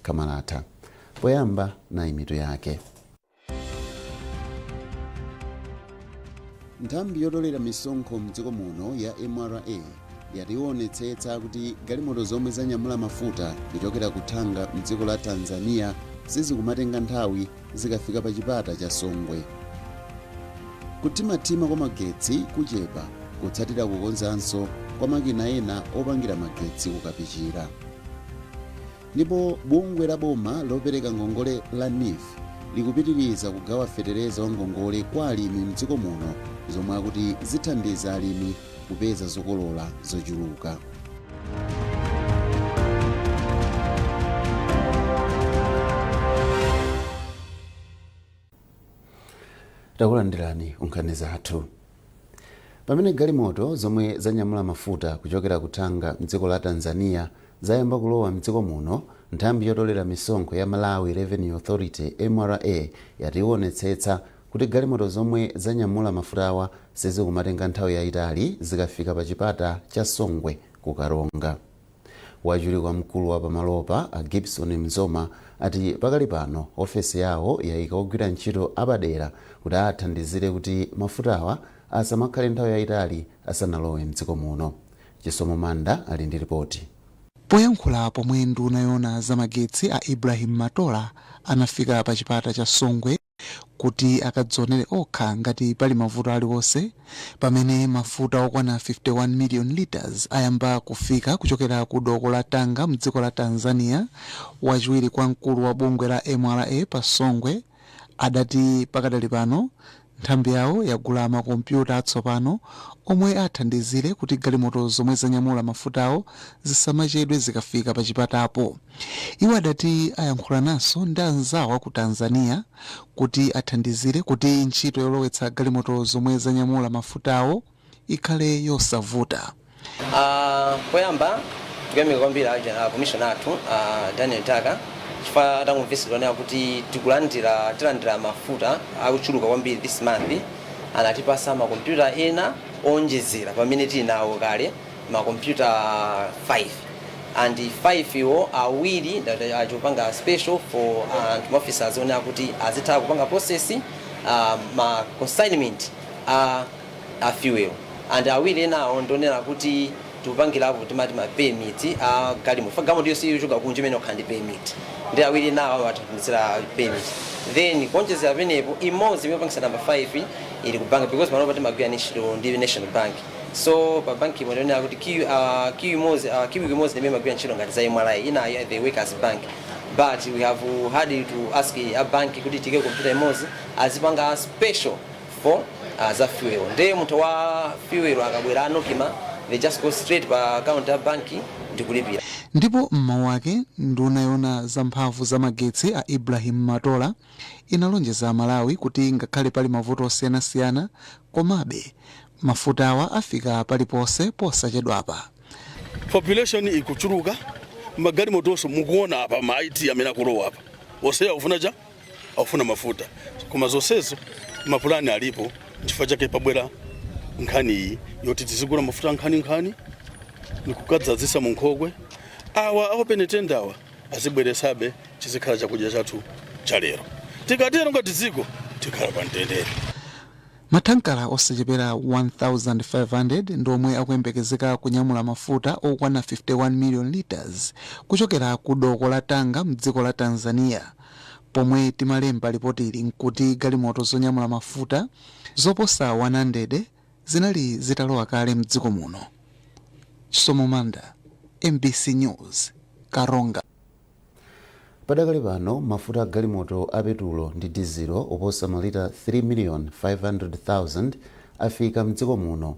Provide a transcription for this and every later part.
Kamalata. Poyamba na imitu yake. Nthambi yotolera misonkho mdziko muno ya MRA yationetsetsa kuti galimoto zomwe zanyamula mafuta kuchokera kuthanga mdziko la Tanzania sizikumatenga nthawi zikafika pa chipata cha Songwe. Kutimatima kwa magetsi kuchepa kutsatira kukonzanso kwa makina ena opangira magetsi kukapichira. Ndipo bungwe la boma lopereka ngongole la NIF likupitiriza kugawa fetereza wa ngongole kwa alimi mdziko muno zomwe akuti zithandiza alimi kupeza zokolola zochuluka. Takulandirani unkhani zathu. Pamene galimoto zomwe zanyamula mafuta kuchokera kuthanga mdziko la Tanzania zayamba kulowa mdziko muno, nthambi yotolera misonkho ya Malawi Revenue Authority MRA yationetsetsa kuti galimoto zomwe zanyamula mafutawa sizikumatenga nthawi yayitali zikafika pa chipata cha Songwe ku Karonga. Wachiwiri kwa mkulu wa pamalopa a Gibson Mzoma ati pakali pano ofesi yawo yayika ogwira ntchito apadera kuti athandizire kuti mafutawa asamakhale nthawi yayitali asanalowe mdziko muno. Chisomo Manda ali ndi ripoti. Poyankhula pomwe nduna yoona zamagetsi a Ibrahim Matola anafika pa chipata cha Songwe kuti akadzionere okha ngati pali mavuto aliwonse, pamene mafuta okwana 51 million liters ayamba kufika kuchokera ku doko la Tanga mdziko la Tanzania. Wachiwiri kwa mkulu wa bungwe la MRA pa Songwe adati pakadali pano nthambi yawo yagula makompyuta atsopano omwe athandizire kuti galimoto zomwe zanyamula mafutawo zisamachedwe zikafika pa chipatapo. Iwo adati ayankhula naso ndi anzawo ku Tanzania kuti athandizire kuti ntchito yolowetsa galimoto zomwe zanyamula mafutawo ikhale yosavuta. Poyamba tukuyamika kwambiri commissioner athu Daniel Taka chifukwa tamumvesera kuti tilandira mafuta akuchuluka kwambiri this month. Anatipasa makompyuta ena onjezera pamene tinawo kale makompyuta 5 and 5 iwo awiri achopanga special for officers ona kuti azitha kupanga process ma consignment a fuel and awiri ena ndonera kuti tupangira apo timati ma permit galimoto galimoto yonse yochoka kunja imene okhandi permit ndi awiri nawo athandizira permit then konjezera penepo imodzi imepangisa number 5 ili ku bank because manopa timagwira ntchito ndi National Bank. So pa bank imodzi kuti kiwi imodzi imene magwira ntchito ngati za MRA ina the workers bank, but we have had to ask a bank kuti tike computer imodzi azipanga special for za fuel. Nde munthu wa fuel akabwera anokima they just go straight pa account ya banki ndikulipira. Ndipo mmawu wake nduna yoona zamphamvu za magetsi a Ibrahim Matola inalonjeza Malawi kuti ngakhale pali mavuto osiyanasiyana komabe mafutawa afika paliponse posachedwapa. Population ikuchuluka, magalimoto onse mukuona apa maiti amene akulowa apa onse aufuna mafuta koma zonsezo mapulani alipo. Chifukwa chake pabwera nkhani yoti tizigula mafuta nkhani nikukadzazisa mu Nkhokwe awa awopenetendawa azibweresabe chizikhala chakudya chathu cha lero. Tikatero ngati dziko tikhala pa mtendere. Mathankala osachepera 1500 ndomwe akuyembekezeka kunyamula mafuta okwana 51 million liters kuchokera ku doko la Tanga mdziko la Tanzania. Pomwe timalemba ripoti ili nkuti galimoto zonyamula mafuta zoposa 100 zinali zitalowa kale mdziko muno. Chisomo Manda, MBC News, Karonga. Padakali pano mafuta galimoto a petulo ndi dizelo oposa malita 3,500,000 afika mdziko muno.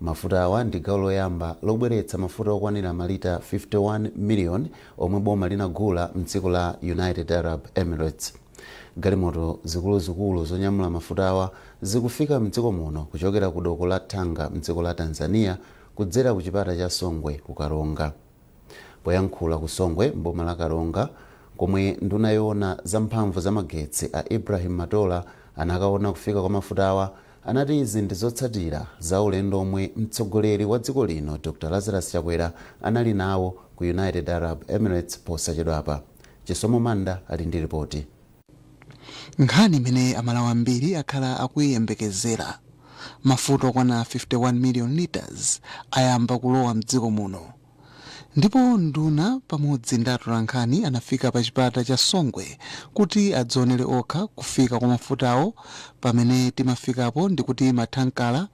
Mafuta awa ndi gawo loyamba lobweretsa mafuta okwanira malita 51 million omwe boma linagula mdziko la United Arab Emirates. Galimoto zikuluzikulu zonyamula mafuta awa zikufika mdziko muno kuchokera ku doko la Tanga mdziko la Tanzania kudzera ku chipata cha Songwe ku Karonga. Poyankhula ku Songwe mboma la Karonga komwe nduna yoona zamphamvu za magetsi a Ibrahim Matola anakaona kufika kwa mafuta awa, anati izi ndi zotsatira za ulendo omwe mtsogoleri wa dziko lino Dr. Lazarus Chakwera anali nawo ku United Arab Emirates posachedwapa. Chisomo Manda ali ndi ripoti. Nkhani imene amalawi ambiri akhala akuyiyembekezera. Mafuta okwana 51 million liters ayamba kulowa mdziko muno. Ndipo nduna pamodzi ndi atolankhani anafika pa chipata cha Songwe kuti adzionere okha kufika kwa mafutawo. Pamene timafikapo ndikuti mathankala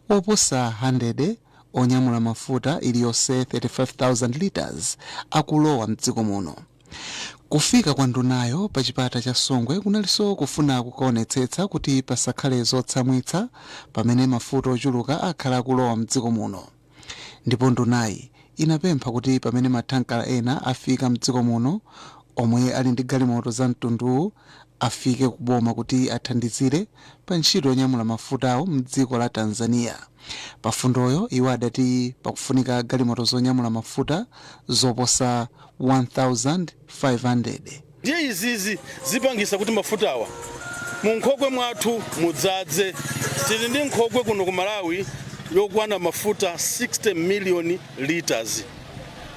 oposa 100 onyamula mafuta iliyonse 35,000 liters akulowa mdziko muno. Kufika kwa ndunayo pa chipata cha Songwe kunalinso kufuna kukaonetsetsa kuti pasakhale zotsamwitsa pamene mafuta ochuluka akhala akulowa mdziko muno. Ndipo ndunayi inapempha kuti pamene mathankala ena afika mdziko muno omwe ali ndi galimoto za mtunduwu afike kuboma kuti athandizire pa ntchito yonyamula mafutawo mdziko la Tanzania. Pafundoyo iwo adati pakufunika galimoto zonyamula mafuta zoposa 1,500. Ndiye izizi zipangisa kuti mafutawa mu nkhokwe mwathu mudzadze. Tili ndi nkhokwe kuno ku Malawi yokwana mafuta 60 million liters.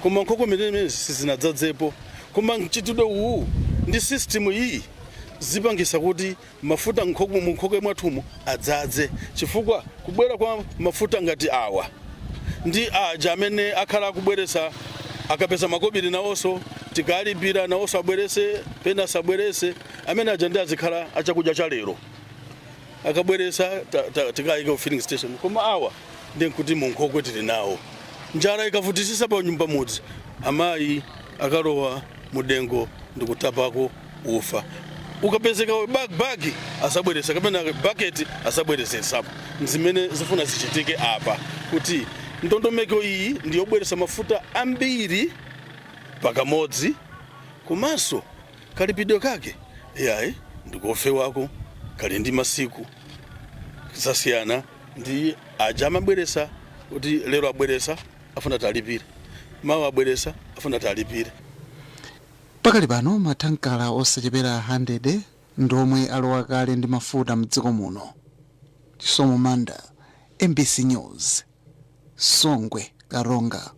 Koma nkhokwe imene sizinadzadzepo. Koma mchitidwe uwu ndi system iyi zipangisa kuti mafuta mu nkhokwe mwathumu adzadze. Chifukwa kubwera kwa mafuta ngati awa ndi aja amene akhala kubweresa akapeza makobiri nawonso tikalipira nawonso abwerese pena sabwerese amene aja ndi azikhala achakudya cha lero akabweresa tikayika ku filling station. Koma awa ndi kuti mu nkhokwe tili nawo. Njala ikavutisisa pa nyumba mudzi amayi akalowa mudengo ndikutapako ufa. Ukapezeka bagi asabweresa kapena bucket asabwerese sapo. Zimene zifuna zichitike apa kuti ndondomeko iyi ndiyobweresa mafuta ambiri pakamodzi komanso kalipidwe kake yayi ndikofewako kali ndi masiku zasiyana ndi aja amabweresa kuti lero abweresa afuna talipire mawa abweresa afuna talipire. Pakali pano mathankala osachepera 100 ndomwe alowa kale ndi mafuta mdziko muno. Chisomo Manda, MBC News, Songwe, Karonga.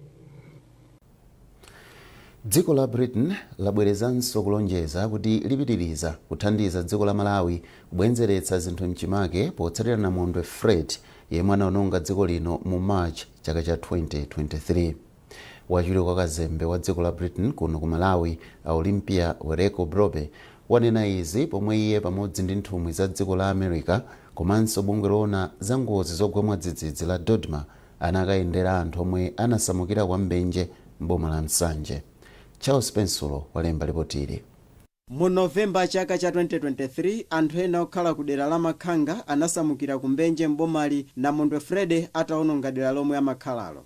Dziko la Britain labwerezanso kulonjeza kuti lipitiriza kuthandiza dziko la Malawi kubwenzeretsa zinthu mchimake potsatira namondwe Fred yemwe anaononga dziko lino mu March chaka cha 2023. Wachiwiri kwa kazembe wa dziko la Britain kuno ku Malawi Olympia Wereko Brobe wanena izi pomwe iye pamodzi ndi nthumwi za dziko la America komanso bungwe loona za ngozi zogwa mwadzidzidzi la Dodma anakayendera anthu omwe anasamukira kwa mbenje mboma la Msanje. Charles Pensulo walemba ripotili. Mu Novemba chaka cha 2023 anthu ena okhala ku dera la Makhanga anasamukira ku mbenje mbomali namondwe Fred ataononga dera lomwe amakhalalo.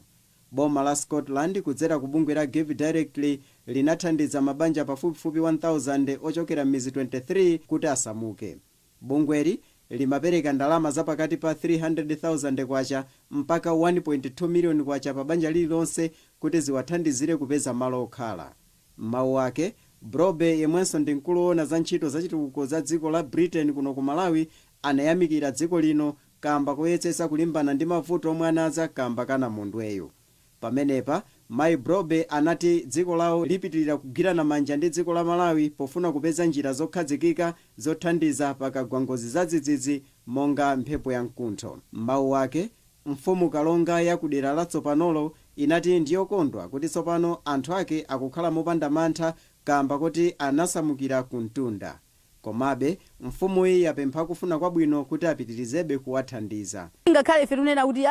Boma la Scotland kudzera ku bungwe la Give Directly linathandiza mabanja pafupifupi 1000 ochokera mizi 23 kuti asamuke. Bungweli limapereka ndalama za pakati pa 300,000 kwacha mpaka 1.2 million kwacha pa banja lililonse kuti ziwathandizire kupeza malo okhala. Mawu ake Brobe yemwenso ndi mkulu woona za ntchito zachitukuko za dziko la Britain kuno ku Malawi anayamikira dziko lino kamba koyetsetsa kulimbana ndi mavuto omwe anaza kamba kana mundweyo. Pamenepa Mai Brobe anati dziko lawo lipitirira kugwirana manja ndi dziko la Malawi pofuna kupeza njira zokhazikika zothandiza pakagwa ngozi zadzidzidzi monga mphepo ya mkuntho. Mawu ake mfumu Kalonga ya kudera la Tsopanolo inati ndiyokondwa kuti tsopano anthu ake akukhala mopanda mantha kamba kuti anasamukira ku mtunda. Komabe mfumu iyi yapempha kufuna kwabwino kuti apitirizebe kuwathandiza. Ngakhale ife tunena kuti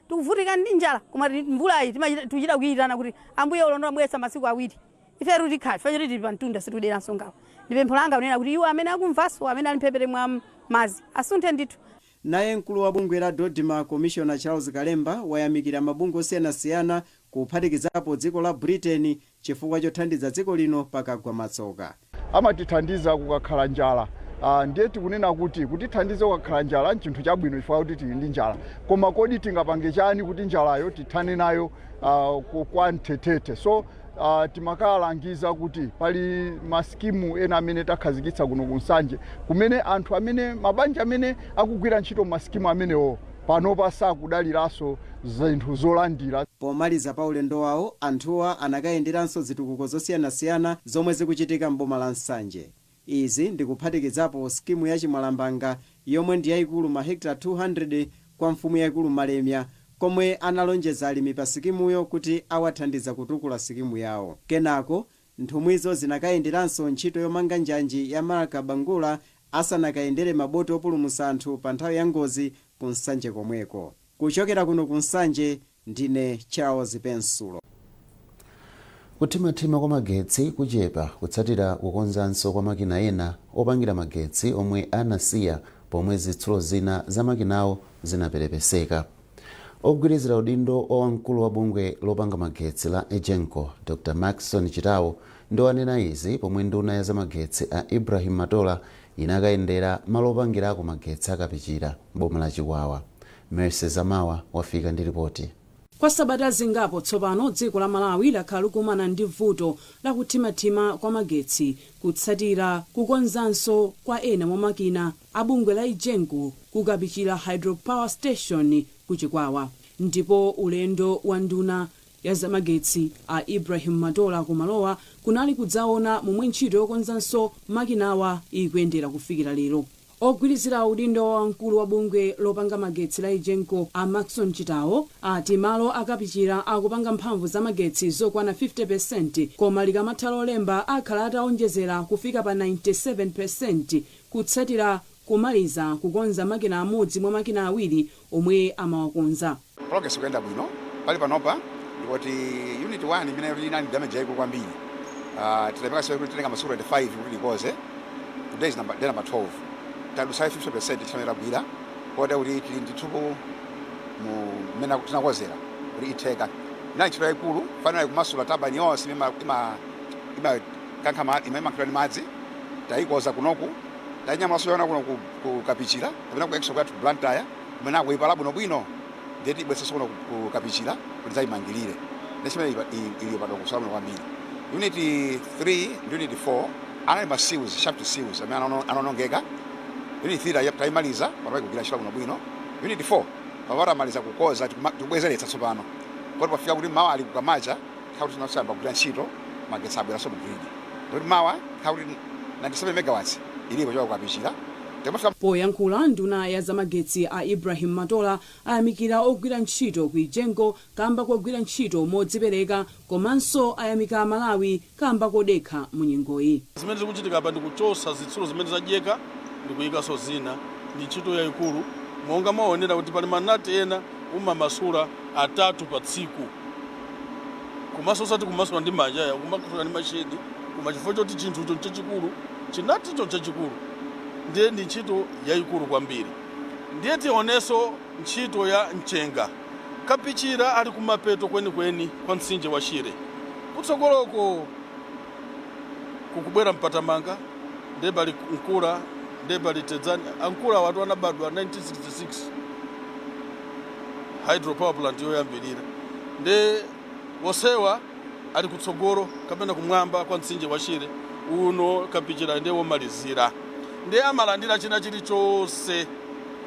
tikuvutika ndi njala koma mvula iyi tichita kuyitana kuti ambuye ulondola mwesa masiku awiri. Ife ruti khali fanya tili pa mtunda situdera nsongawo. Ndipempho langa unena kuti iwo amene akumvaso amene ali mphepete mwa mazi asunthe ndithu. Naye mkulu wa bungwe la Dodma Commissioner Charles Kalemba wayamikira mabungwe osiyanasiyana kuphatikizapo dziko la Britain chifukwa chothandiza dziko lino pakagwa matsoka. Amatithandiza kukakhala njala. Ndiye tikunena kuti tithandize kukakhala njala chinthu chabwino chifukwa kuti tili ndi njala. Koma kodi tingapange chani kuti njalayo tithane nayo kwa mthetete. So timakalangiza kuti pali maskimu ena amene takhazikitsa kuno ku Msanje kumene anthu amene mabanja amene akugwira ntchito maskimu amenewo panopa sakudaliranso zinthu zolandira. Pomaliza pa ulendo wawo, anthuwa anakayenderanso zitukuko zosiyanasiyana zomwe zikuchitika m'boma la Nsanje. Izi ndikuphatikizapo skimu ya Chimwalambanga yomwe ndi yayikulu mahekta 200 kwa mfumu yayikulu Malemya, komwe analonjeza alimi pa sikimuyo kuti awathandiza kutukula sikimu yawo. Kenako nthumwizo zinakayenderanso ntchito yomanga njanji ya Maraka Bangula asanakayendere maboti opulumutsa anthu pa nthawi ya ngozi ku Nsanje komweko. Kuchokera kuno ku Nsanje, ndine Charles Pensulo. Kuthimathima kwa magetsi kuchepa kutsatira kukonzanso kwa makina ena opangira magetsi omwe anasiya pomwe zitsulo zina za makinawo zinaperepeseka. Ogwirizira udindo wa wamkulu wa bungwe lopanga magetsi la Egenco, Dr. Maxson Chitawo, ndo anena izi pomwe nduna ya zamagetsi a Ibrahim Matola inakayendera malo opangirako magetsi akapichira boma la Chikwawa. Mercy Zamawa wafika ndi ripoti. Kwa sabata zingapo tsopano dziko la Malawi lakhala likumana ndi vuto la kuthimathima kwa magetsi kutsatira kukonzanso kwa ena mwa makina a bungwe la Egenco kukapichira hydropower station ku Chikwawa. Ndipo ulendo wa nduna ya zamagetsi a Ibrahim Matola kumalowa kunali kudzaona momwe ntchito yokonzanso makinawa ikuyendera kufikira lero. Ogwirizira udindo wa mkulu wa bungwe lopanga magetsi la Egenco a Maxson Chitawo ati malo akapichira akupanga mphamvu za magetsi zokwana 50%, koma likamatha lolemba akhala ataonjezera kufika pa 97% kutsatira kumaliza kukonza makina amodzi mwa makina awiri omwe amawakonza. Progress kuyenda bwino pali panopa ndikuti unit 1 imene inali damage yayikulu kwambiri. Tinapeka sio kutenga masura 5 kuti ikoze. Today is number 12. Tadusa 50% chamera bwira kota uli tili nditupo mu mena tinakozera uli iteka na ntchito yayikulu fanana kumasula tabani yonse ima kankama imamakira ni madzi tayikoza kunoku tanyama soyona kuno kukapichira kapena ku extra kwatu blantyre mena kuipala bwino ndeti bwese kuno kukapichira kuti zayimangirire nesime ili pano kusala kwambiri. Unit 3 unit 4 ana ma seals shaft seals amene anonongeka. Unit 3 taimaliza pamwe kugila shira bwino. Unit 4 pavara maliza kukoza tubwezeretsa tsopano kuti pafika kuti mawa ali kukamacha kuti tinasamba kugila ntchito magetsi abwera so grid kuti mawa kuti 97 megawatts ilipo chwa kukapichira. Poyankhula nduna ya zamagetsi a Ibrahim Matola ayamikira ogwira ntchito ku Egenco kamba kogwira ntchito modzipereka, komanso ayamika Malawi kamba kodekha mu nyengoyi. Zimene zikuchitika apa ndikuchosa zitsulo zimene zadyeka ndikuyikaso zina ndi ntchito yayikulu monga maonera kuti pali manati ena umamasula 3 pa tsiku. Komanso sati kumasula ndi manja kumasula ndi machedi, koma chifukwa choti chinthucho chachikulu chinaticho chachikulu ndiye ndi ntchito yayikulu kwambiri. Ndiye tioneso ntchito ya mchenga kapichira ali kumapeto kwenikweni kwa mtsinje wa Shire kutsogoloko kukubwera Mpatamanga ndebali Nkula ndebali Tedzani. Ankula watu anabadwa 1966 hydropower plant yoyambirira nde wosewa ali kutsogolo kapena kumwamba kwa mtsinje wa Shire uno kapichira ndiye womalizira. Ndiye amalandira china chilichonse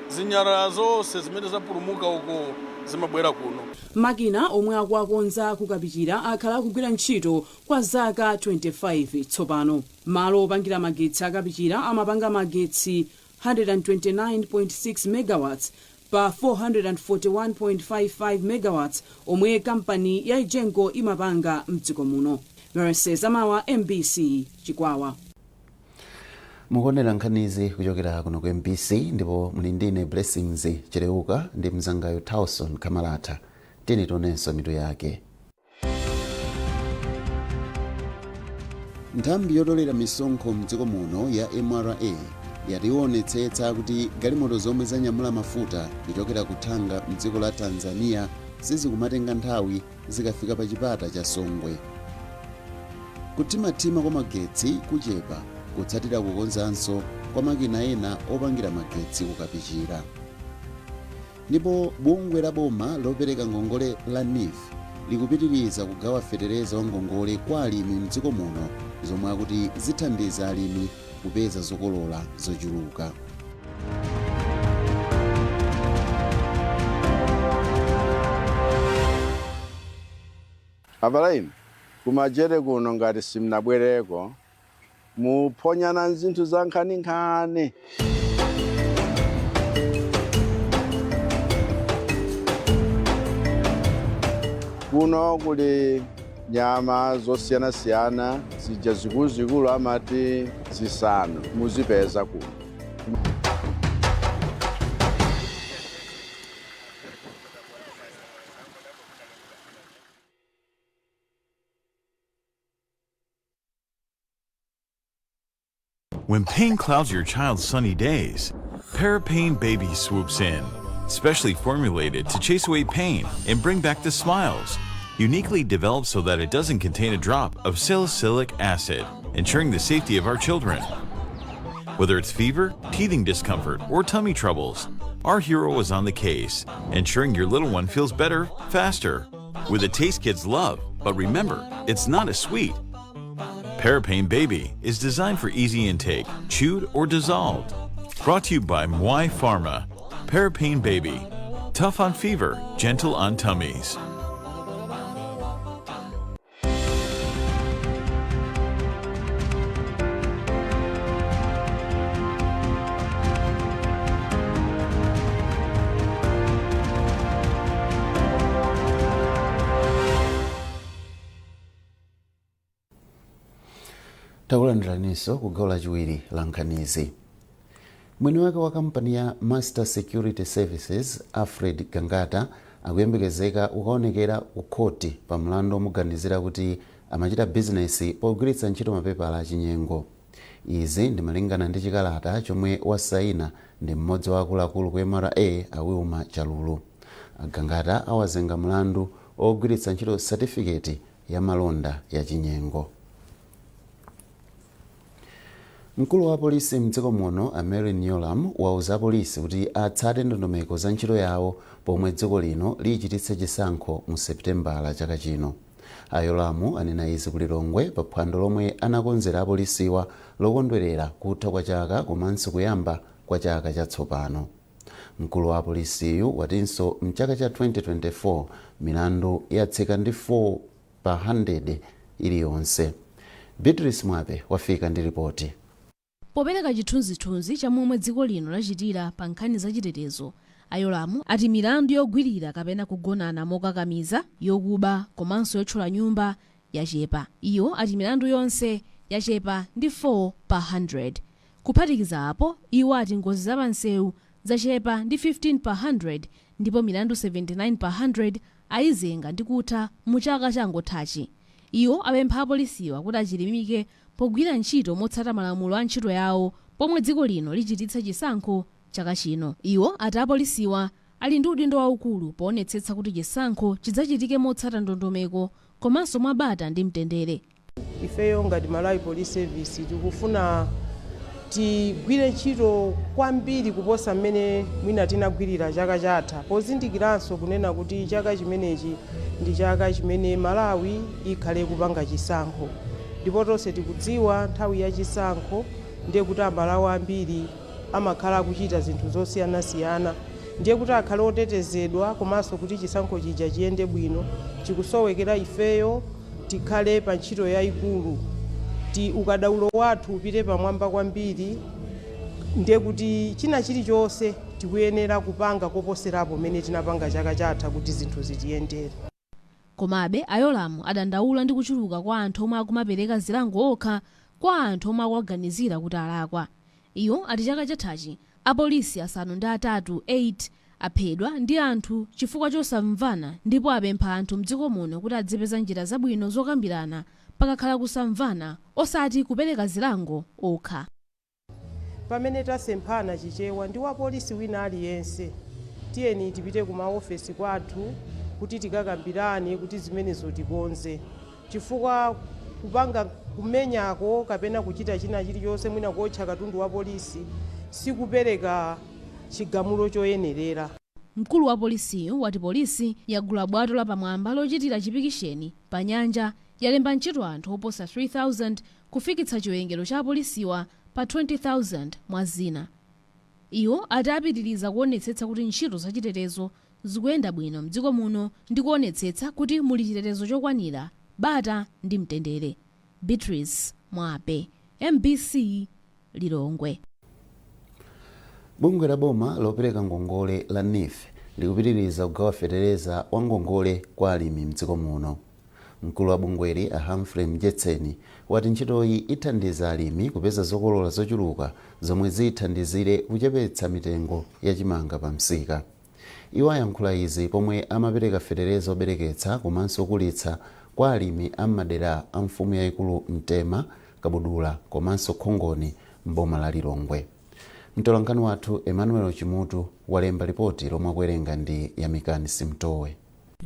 zinyalala zonse zimene zapulumuka uko zimabwera kuno. Makina omwe akuakonza kukapichira akhala kugwira ntchito kwa zaka 25 tsopano. Malo opangira magetsi akapichira amapanga magetsi 129.6 megawatts pa 441.55 megawatts omwe kampani ya Egenco imapanga mdziko muno. Mercy Zamawa, MBC Chikwawa. Mukonera nkhanizi kuchokera kuno ku MBC ndipo muli ndine Blessings Chereuka ndi mzangayo Towson Kamalata. Tini tonenso mitu yake. Nthambi yotolera misonkho mdziko muno ya MRA yationetsetsa kuti galimoto zomwe zanyamula mafuta kuchokera kuthanga mdziko la Tanzania sizikumatenga nthawi zikafika pa chipata cha Songwe. Kuthimathima kwa magetsi kuchepa kutsatira kukonzanso kwa makina ena opangira magetsi kukapichira. Ndipo bungwe la boma lopereka ngongole la NIF likupitiriza kugawa fetereza wa ngongole kwa alimi mdziko muno zomwe akuti zithandiza alimi kupeza zokolola zochuluka. Avalaini kumajere kuno ngati simnabwereko muphonyana zinthu za nkhaninkhani. Kuno kuli nyama zosiyanasiyana zija zikuluzikulu amati zisanu muzipeza kuno. When pain clouds your child's sunny days, Parapain Baby swoops in, specially formulated to chase away pain and bring back the smiles. Uniquely developed so that it doesn't contain a drop of salicylic acid, ensuring the safety of our children. Whether it's fever, teething discomfort, or tummy troubles, our hero is on the case, ensuring your little one feels better, faster, with a taste kids love. But remember, it's not a sweet. Parapain Baby is designed for easy intake, chewed or dissolved. Brought to you by Mwai Pharma. Parapain Baby. Tough on fever, gentle on tummies. takulandiraniso ku gawo lachiwiri la nkhanizi. Mwini wake wa kampani ya Master Security Services Alfred Gangata akuyembekezeka ukaonekera ku khoti pa mlandu omuganizira kuti amachita bizinesi pogwiritsa ntchito mapepala achinyengo. Izi ndi malingana ndi chikalata chomwe wasaina ndi mmodzi wa akuluakulu ku MRA Awiuma Chalulu. Gangata awazenga mlandu ogwiritsa ntchito certificate ya malonda ya chinyengo. Mkulu wa polisi mdziko muno Mary Nyolam wauza polisi kuti atsate ndondomeko za ntchito yawo pomwe dziko lino lichititse chisankho mu Seputembala chaka chino. Ayolamu anena izi ku Lilongwe pa phwando lomwe anakonzera apolisiwa lokondwerera kutha kwa chaka komanso kuyamba kwa chaka chatsopano. Mkulu wa polisiyu watinso mchaka cha 2024 milandu yatsika ndi 4 pa 100 iliyonse. Beatrice Mwape wafika ndi ripoti. Popereka chithunzithunzi cha momwe dziko lino lachitira pa nkhani za chitetezo, Ayolamu ati milandu yogwirira kapena kugonana mokakamiza, yokuba komanso yothyola nyumba yachepa. Iyo ati milandu yonse yachepa ndi 4 pa 100. Kuphatikiza apo, iwo ati ngozi zapansewu zachepa ndi 15 pa 100 ndipo milandu 79 pa 100 ayizenga ndi kutha mu chaka changothachi. Iwo apempha apolisiwa kuti achilimike pogwira ntchito motsata malamulo a ntchito yawo pomwe dziko lino lichititsa chisankho chaka chino. Iwo ati apolisiwa ali ndi udindo waukulu poonetsetsa kuti chisankho chidzachitike motsata ndondomeko komanso mwabata ndi mtendere. Ifeyo ngati Malawi Police Service tikufuna tigwire ntchito kwambiri kuposa mmene mwina tinagwirira chaka chatha, pozindikiranso kunena kuti chaka chimenechi ndi chaka chimene Malawi ikhale kupanga chisankho. Ndipo tonse tikudziwa nthawi ya chisankho ndiye kuti Amalawi ambiri amakhala kuchita zinthu zosiyanasiyana, ndiye kuti akhale otetezedwa komanso kuti chisankho chija chiyende bwino. Chikusowekera ifeyo tikhale pa ntchito yayikulu, ukadaulo wathu upite pamwamba kwambiri, ndiye kuti china chilichonse tikuyenera kupanga koposerapo mmene tinapanga chaka chatha kuti zinthu zitiyendere. Komabe Ayolamu adandaula ndi kuchuluka kwa anthu omwe akumapereka zilango okha kwa anthu omwe akuwaganizira kuti alakwa. Iyo ati chaka chathachi apolisi asanu ndi atatu 8 aphedwa ndi anthu chifukwa chosamvana, ndipo apempha anthu mdziko muno kuti adzipeza njira zabwino zokambirana pakakhala kusamvana osati kupereka zilango okha. Pamene tasemphana chichewa ndi wa polisi wina aliyense, tiyeni tipite ku maofesi kwathu kuti tikakambirane kuti zimenezo tikonze, chifukwa kupanga kumenyako kapena kuchita china chilichonse mwina kuotcha katundu wa polisi sikupereka chigamulo choyenerera. Mkulu wa polisiyo wati polisi yagula bwato lapamwamba lochitira chipikisheni pa nyanja, yalemba ntchito anthu oposa 3,000 kufikitsa chiwerengero cha apolisiwa pa 20,000 mwa zina. Iwo ati apitiriza kuonetsetsa kuti ntchito zachitetezo zikuyenda bwino mdziko muno ndi kuonetsetsa kuti muli chitetezo chokwanira, bata ndi mtendere. Beatrice Mwape, MBC Lilongwe. Bungwe la boma lopereka ngongole la NIF likupitiriza kugawa fetereza wa ngongole kwa alimi mdziko muno. Mkulu wa bungweli Humphrey Mjetseni wati ntchitoyi ithandiza alimi kupeza zokolola zochuluka zomwe zithandizire kuchepetsa mitengo ya chimanga pa msika. Iwo ayankhula izi pomwe amapereka fetereza obereketsa komanso okulitsa kwa alimi ammadera a mfumu yayikulu Mtema, Kabudula komanso Khongoni mboma la Lilongwe. Mtolankhani wathu Emmanuel Chimutu walemba ripoti lomwe akuwerenga ndi Yamikani Simtowe.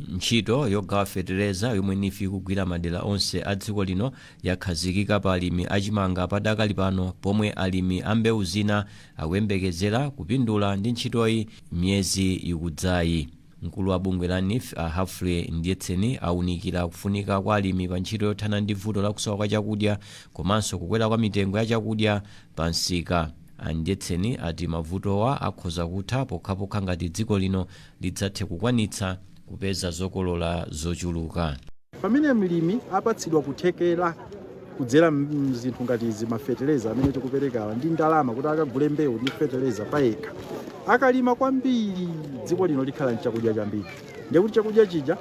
Ntchito yogawa fetereza yomwe NIF ikugwira madera onse a dziko lino yakhazikika pa alimi achimanga padakali pano, pomwe alimi a mbewu zina akuyembekezera kupindula ndi ntchitoyi miyezi ikudzayi. Mkulu wa bungwe la NIF Humphrey Mjetseni aunikira kufunika kwa alimi pa ntchito yothana ndi vuto la kusowa kwa chakudya komanso kukwera kwa mitengo ya chakudya pa msika. Mjetseni ati mavutowa akhoza kutha pokhapokha ngati dziko lino lidzathe kukwanitsa kupeza zokolola zochuluka. Pamene mlimi apatsidwa kuthekera kudzera mzinthu ngati izi mafetereza amene tikuperekawa ndi ndalama kuti akagule mbewu ndi fetereza payekha, akalima kwambiri dziko lino likhala nchakudya chambiri, ndikuti chakudya chija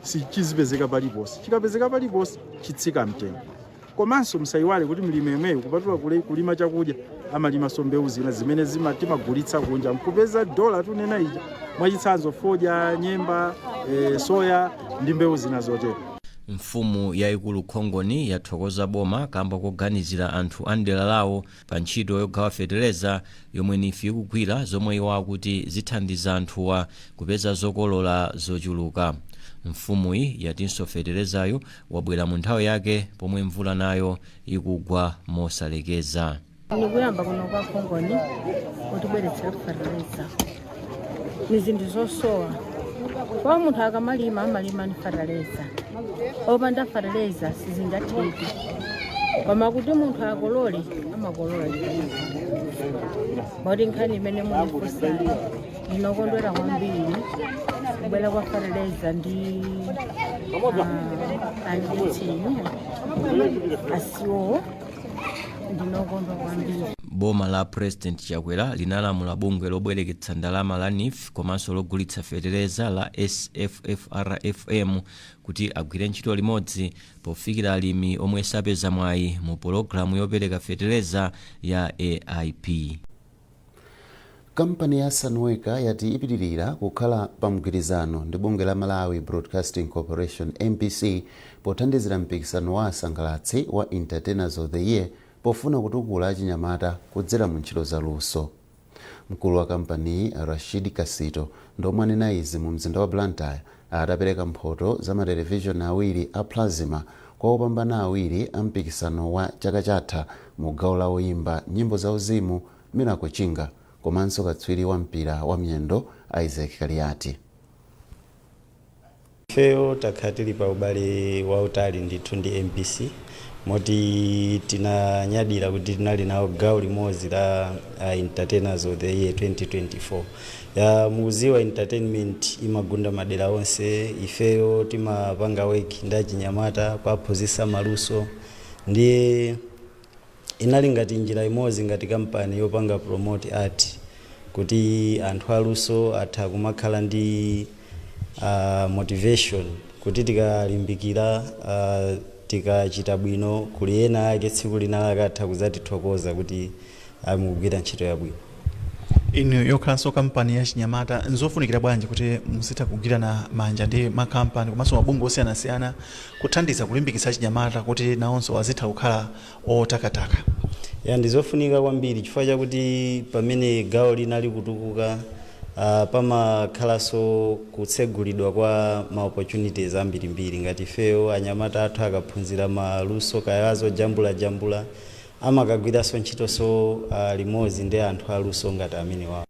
sichizipezeka paliponse. Chikapezeka paliponse chitsika mtengo. Komanso msayiwale kuti mlimi yemweyo kupatula kulima chakudya amalimanso mbewu zina zimene timagulitsa kunja nkupeza dola tunena ija mwachitsanzo fodya, nyemba, soya ndi mbewu zina zotero. Mfumu yayikulu Khongoni yathokoza boma kamba kuganizira anthu a ndera lawo pa ntchito yogawa fetereza yomwe NIF ikugwira, zomwe iwo akuti zithandiza anthuwa kupeza zokolola zochuluka. Mfumuyi yatinso feterezayo wabwera mu nthawi yake pomwe mvula nayo ikugwa mosalekeza. Nikuyamba kuno kwa Khongoni kutibweretsera fetereza ni zinthu zosowa. Kwa munthu akamalima amalima ni fetereza, opanda fetereza sizingatheki. Koma kuti munthu akolole amakolola bodi nkhani imene mulifusayi ndinokondwera kwambiri kubwera kwa fetereza ndi Mjetseni asiwo ndinokondwa kwambiri. Boma la President Chakwera linalamula bungwe lobwereketsa ndalama la NIF komanso logulitsa fetereza la SFFRFM kuti agwire ntchito limodzi pofikira alimi omwe sapeza mwayi mu pologalamu yopereka fetereza ya AIP. Kampani ya Sanweka yati ipitirira kukhala pa mgwirizano ndi bungwe la Malawi Broadcasting Corporation MPC pothandizira mpikisano wa asangalatsi wa Entertainers of the Year pofuna kutukula achinyamata kudzera mu ntchito za luso. Mkulu wa kampani Rashid Kasito ndomwe anena izi mu mzinda wa Blantyre atapereka mphoto za matelevishoni awiri a plasma kwa opambana awiri a mpikisano wa chaka chatha mu gawo la oyimba nyimbo za uzimu Miracle Chinga komanso katswiri wa mpira wa miyendo Isaac Kaliati. Feo takhatili pa ubale wa utali ndithu ndi MPC moti tinanyadira kuti tinali nawo gawo limodzi la Entertainers of the Year 2024. Ya muziwa entertainment imagunda madera onse, ifeyo timapanga work ndachinyamata kwaphunzitsa maluso, ndiye inali ngati njira imodzi ngati kampani yopanga promote art kuti anthu aluso atha kumakhala ndi motivation kuti tikalimbikira tikachita bwino kuli ena ake tsiku lina akatha kuzatithokoza kuti amugwira ntchito yabwino. Inu yokhalanso kampani ya chinyamata nzofunikira bwanji kuti muzitha kugwirana manja ndi makampani komanso mabungwe osiyanasiyana kuthandiza kulimbikitsa chinyamata kuti nawonso azitha kukhala otakataka? Ya ndizofunika kwambiri chifukwa chakuti pamene gawo linali kutukuka pamakhalanso kutsegulidwa kwa ma opportunities ambirimbiri ngati feo anyamata athu akaphunzira maluso kayazo jambula amakagwiranso ntchito limodzi ndi anthu aluso ngati amene wawo.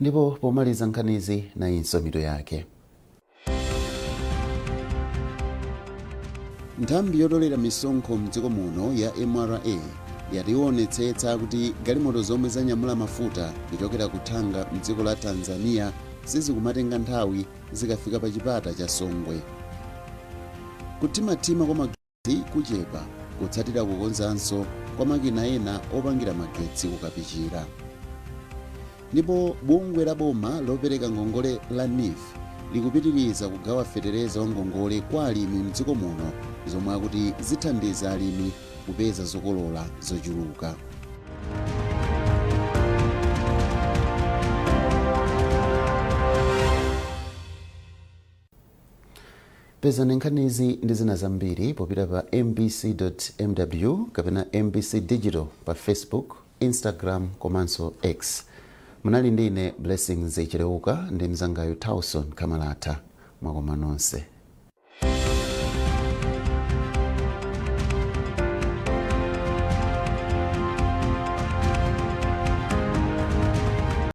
Ndipo pomaliza nkhanizi na insomito yake. Nthambi yotolera misonkho mdziko muno ya MRA yationetsetsa kuti galimoto zomwe zanyamula mafuta kuchokera kutanga mdziko la Tanzania sizikumatenga nthawi zikafika pa chipata cha Songwe. Kutimatima kwa magetsi kuchepa kutsatira kukonzanso kwa makina ena opangira magetsi kukapichira. Ndipo bungwe la boma lopereka ngongole la NIF likupitiriza kugawa fetereza wa ngongole kwa alimi mdziko muno zomwe akuti zithandiza alimi kupeza zokolola zochuluka. Pezani nkhanizi ndi zina zambiri popita pa mbc.mw kapena mbc digital pa Facebook, Instagram komanso X. Munali ndine Blessings Zechileuka ndi mzangayo Tauson Kamalata. Mwakoma nonse.